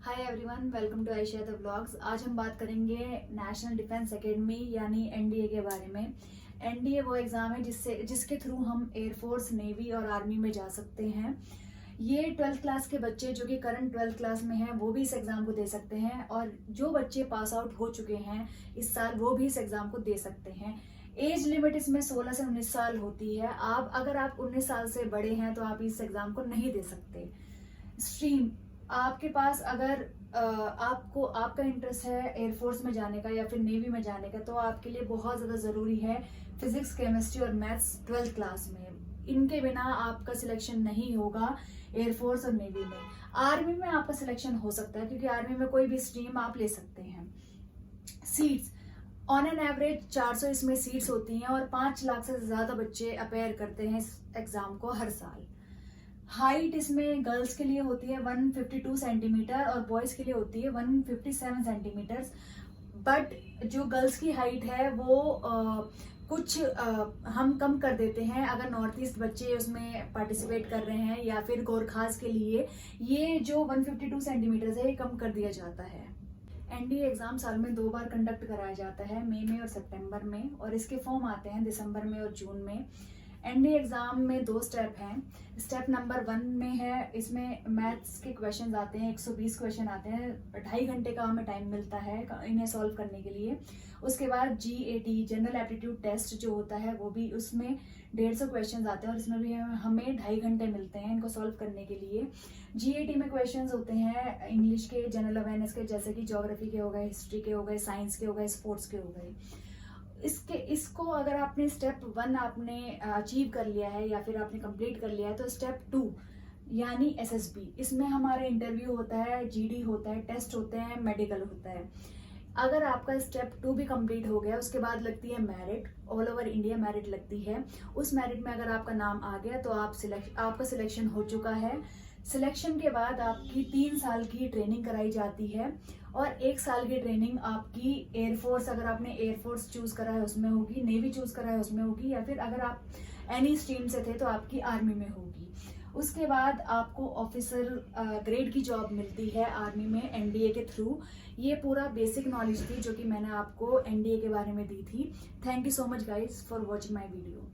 Hi everyone, welcome to Ayesha the vlogs. आज हम बात करेंगे नेशनल डिफेंस एकेडमी यानी एनडीए के बारे में। एनडीए वो एग्ज़ाम है जिसके थ्रू हम एयरफोर्स, नेवी और आर्मी में जा सकते हैं। ये 12th क्लास के बच्चे जो कि करंट 12th क्लास में हैं वो भी इस एग्ज़ाम को दे सकते हैं, और जो बच्चे पास आउट हो चुके हैं इस साल वो भी इस एग्ज़ाम को दे सकते हैं। एज लिमिट इसमें 16 से 19 साल होती है। अगर आप 19 साल से बड़े हैं तो आप इस एग्ज़ाम को नहीं दे सकते। स्ट्रीम आपके पास अगर आपको आपका इंटरेस्ट है एयरफोर्स में जाने का या फिर नेवी में जाने का, तो आपके लिए बहुत ज़्यादा ज़रूरी है फिजिक्स, केमिस्ट्री और मैथ्स 12th क्लास में। इनके बिना आपका सिलेक्शन नहीं होगा एयरफोर्स और नेवी में। आर्मी में आपका सिलेक्शन हो सकता है क्योंकि आर्मी में कोई भी स्ट्रीम आप ले सकते हैं। सीट्स ऑन एन एवरेज 400 इसमें सीट्स होती हैं और 5 लाख से ज़्यादा बच्चे अपेयर करते हैं इस एग्ज़ाम को हर साल। हाइट इसमें गर्ल्स के लिए होती है 152 सेंटीमीटर और बॉयज़ के लिए होती है 157 सेंटीमीटर। बट जो गर्ल्स की हाइट है वो हम कम कर देते हैं अगर नॉर्थ ईस्ट बच्चे उसमें पार्टिसिपेट कर रहे हैं, या फिर गोरखास के लिए ये जो 152 सेंटीमीटर है ये कम कर दिया जाता है। एनडीए एग्जाम साल में 2 बार कंडक्ट कराया जाता है, मई में और सितंबर में, और इसके फॉर्म आते हैं दिसंबर में और जून में। एनडीए एग्जाम में 2 स्टेप हैं। स्टेप नंबर 1 में है, इसमें मैथ्स के क्वेश्चंस आते हैं, 120 क्वेश्चन आते हैं, 2.5 घंटे का हमें टाइम मिलता है इन्हें सॉल्व करने के लिए। उसके बाद जीएटी जनरल एप्टीट्यूड टेस्ट जो होता है वो भी, उसमें 150 क्वेश्चंस आते हैं और इसमें भी हमें 2.5 घंटे मिलते हैं इनको सॉल्व करने के लिए। जीएटी में क्वेश्चंस होते हैं इंग्लिश के, जनरल अवेयरनेस के, जैसे कि ज्योग्राफी के हो गए, हिस्ट्री के हो गए, साइंस के हो गए, स्पोर्ट्स के हो गए। इसको अगर आपने स्टेप 1 आपने अचीव कर लिया है या फिर आपने कंप्लीट कर लिया है, तो स्टेप 2 यानी एसएसबी, इसमें हमारा इंटरव्यू होता है, जीडी होता है, टेस्ट होते हैं, मेडिकल होता है। अगर आपका स्टेप 2 भी कंप्लीट हो गया, उसके बाद लगती है merit, all over India merit लगती है। उस मेरिट में अगर आपका नाम आ गया तो आपका सिलेक्शन हो चुका है। सिलेक्शन के बाद आपकी 3 साल की ट्रेनिंग कराई जाती है और 1 साल की ट्रेनिंग आपकी एयरफोर्स, अगर आपने एयरफोर्स चूज करा है उसमें होगी, नेवी चूज करा है उसमें होगी, या फिर अगर आप एनी स्ट्रीम से थे तो आपकी आर्मी में होगी। उसके बाद आपको ऑफिसर ग्रेड की जॉब मिलती है आर्मी में एनडीए के थ्रू। ये पूरा बेसिक नॉलेज थी जो कि मैंने आपको एनडीए के बारे में दी थी। Thank you so much guys for watching my video.